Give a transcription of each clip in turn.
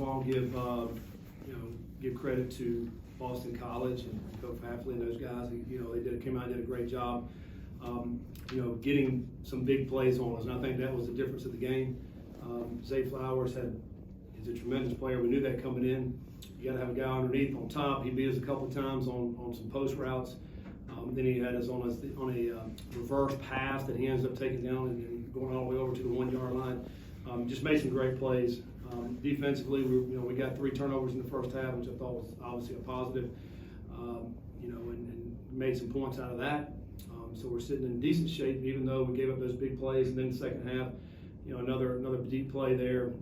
all give credit to Boston College and Coach Hafley and those guys. They came out and did a great job. Getting some big plays on us, and I think that was the difference of the game. Zay Flowers is a tremendous player. We knew that coming in. You got to have a guy underneath on top. He beat us a couple of times on some post routes. Then he had us on a reverse pass that he ends up taking down and going all the way over to the 1 yard line. Just made some great plays. Defensively, we got 3 turnovers in the first half, which I thought was obviously a positive. And made some points out of that. So we're sitting in decent shape, even though we gave up those big plays. And then the second half, another deep play there.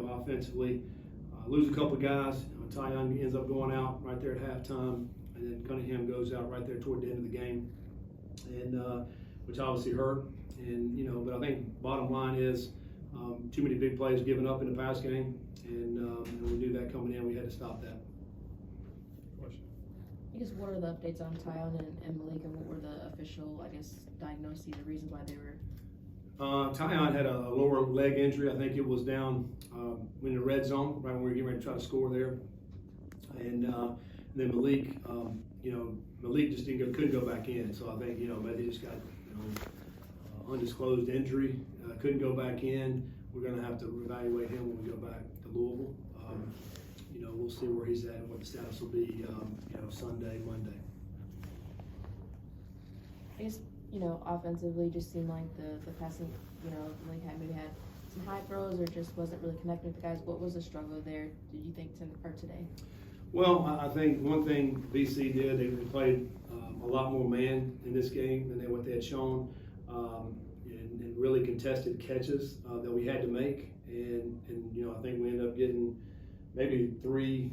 Offensively, lose a couple of guys. Ty Young ends up going out right there at halftime, and then Cunningham goes out right there toward the end of the game, and which obviously hurt. But I think bottom line is too many big plays given up in the pass game, and we knew that coming in. We had to stop that. I guess what are the updates on Tyon and Malik, and what were the official, diagnoses or reasons why they were? Tyon had a lower leg injury. I think it was down in the red zone, right when we were getting ready to try to score there. And then Malik, Malik just couldn't go back in. So I think, maybe he just got undisclosed injury, couldn't go back in. We're going to have to evaluate him when we go back to Louisville. We'll see where he's at and what the status will be, Sunday, Monday. I guess, offensively, just seemed like the passing, Malik maybe had some high throws or just wasn't really connecting with the guys. What was the struggle there, did you think, today? Well, I think one thing BC did, they played a lot more man in this game than what they had shown, and really contested catches that we had to make. And I think we ended up getting maybe 3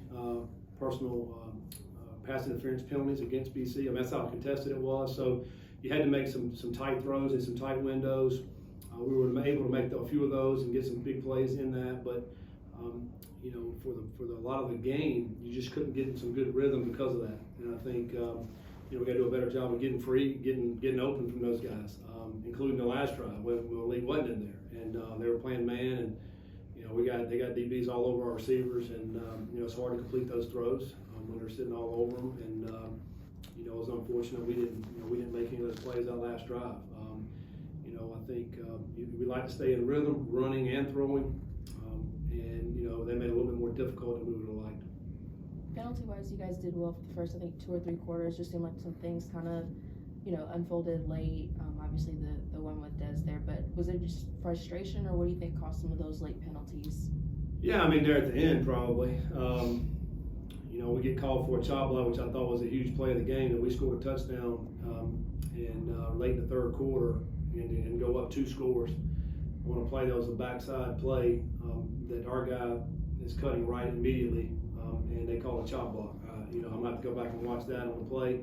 personal pass interference penalties against BC. I mean, that's how contested it was. So you had to make some tight throws and some tight windows. We were able to make a few of those and get some big plays in that. But for a lot of the game, you just couldn't get in some good rhythm because of that. And I think we got to do a better job of getting free, getting open from those guys, including the last drive when Malik wasn't in there, and they were playing man and. They got DBs all over our receivers, and it's hard to complete those throws when they're sitting all over them. And it was unfortunate we didn't make any of those plays that last drive. I think we like to stay in rhythm, running and throwing, and they made it a little bit more difficult than we would have liked. Penalty-wise, you guys did well for the first, I think, 2 or 3 quarters. Just seemed like some things kind of, unfolded late. Obviously, the one with Des there, but was it just frustration, or what do you think caused some of those late penalties? Yeah, I mean, they're at the end probably. We get called for a chop block, which I thought was a huge play of the game, and we scored a touchdown and late in the third quarter and go up 2 scores. I want to play that was a backside play that our guy is cutting right immediately, and they call a chop block. I'm going to have to go back and watch that on the play.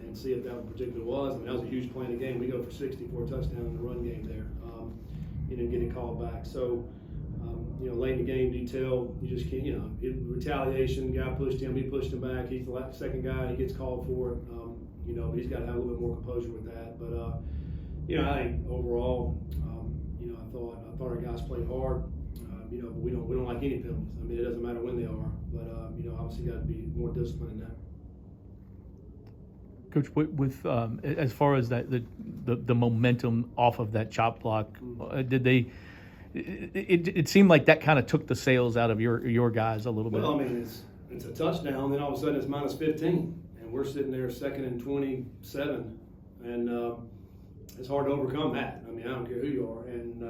And see if that in particular was. I mean, that was a huge play in the game. We go for 60 for a touchdown in the run game there. And get it called back. So, late in the game detail, you just can't, retaliation, guy pushed him, he pushed him back. He's the second guy, he gets called for it. But he's got to have a little bit more composure with that. But, I think overall, I thought our guys played hard. But we don't like any penalties. I mean, it doesn't matter when they are. But, obviously got to be more disciplined in that. Coach, with as far as that the momentum off of that chop block, did they? It seemed like that kind of took the sails out of your guys a little bit. Well, I mean, it's a touchdown, then all of a sudden it's minus 15, and we're sitting there 2nd and 27, and it's hard to overcome that. I mean, I don't care who you are, and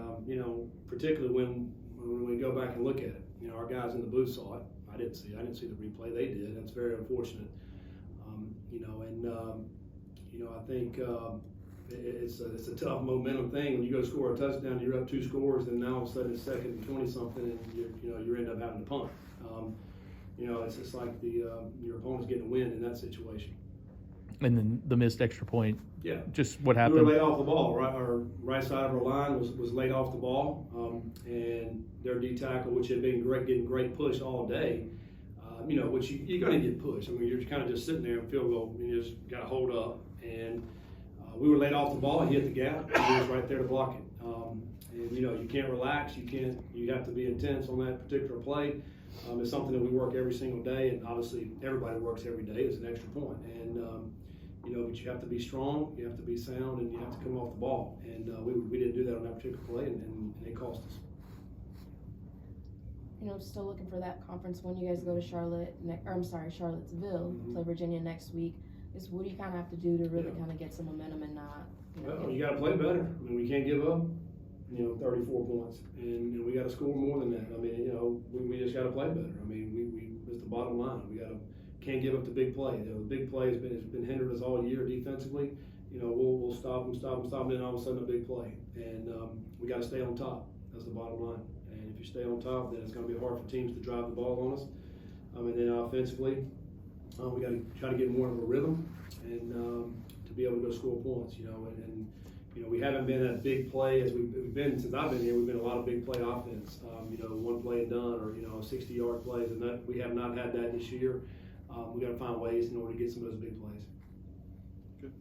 particularly when we go back and look at it, our guys in the booth saw it. I didn't see the replay. They did. That's very unfortunate. I think it's a tough momentum thing when you go score a touchdown, you're up 2 scores, and now all of a sudden it's 2nd and 20 something, and you end up having to punt. It's just like your opponent's getting a win in that situation. And then the missed extra point. Yeah. Just what happened? We were laid off the ball. Right, our right side of our line was laid off the ball, and their D tackle, which had been getting great push all day. Which you're going to get pushed. I mean, you're kind of just sitting there in field goal, and you just got to hold up. And we were laid off the ball. He hit the gap. And he was right there to block it. And, you know, you can't relax, you have to be intense on that particular play. It's something that we work every single day, and obviously everybody works every day as an extra point. And, you know, but you have to be strong, you have to be sound, and you have to come off the ball. And we didn't do that on that particular play, and it cost us. You know, still looking for that conference when you guys go to Charlottesville, Mhm. play Virginia next week. Is what do you kind of have to do to really Yeah. kind of get some momentum and not, you know, Well, you got to play better. I mean, we can't give up, you know, 34 points, and we got to score more than that. I mean, you know, we just got to play better. I mean, it's the bottom line. We can't give up the big play. You know, the big play has been hindered us all year defensively. You know, we'll stop them, and then all of a sudden a big play, and we got to stay on top. That's the bottom line. And if you stay on top, then it's going to be hard for teams to drive the ball on us. And then offensively, we got to try to get more of a rhythm and to be able to go score points. You know, and you know, we haven't been at big play as we've been since I've been here. We've been a lot of big play offense. You know, one play and done, or you know, 60-yard plays, and that we have not had that this year. We got to find ways in order to get some of those big plays. Good.